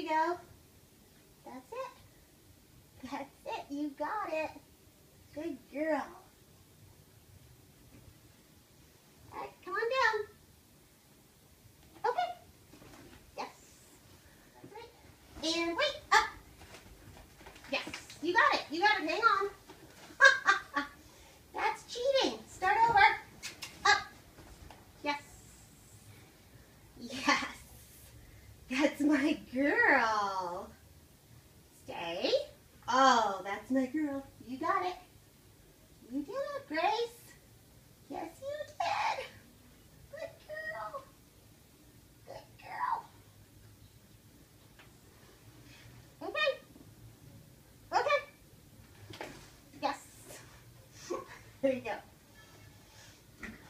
you go. That's it. That's it. You got it. Good girl. All right, come on down. Okay. Yes. That's right. And wait. Up. Yes. You got it. You got it. Hang on. That's cheating. Start over. Up. Yes. Yes. That's my girl. Stay. Oh, that's my girl. You got it. You did it, Grace. Yes, you did. Good girl. Good girl. Okay. Okay. Yes. There you go.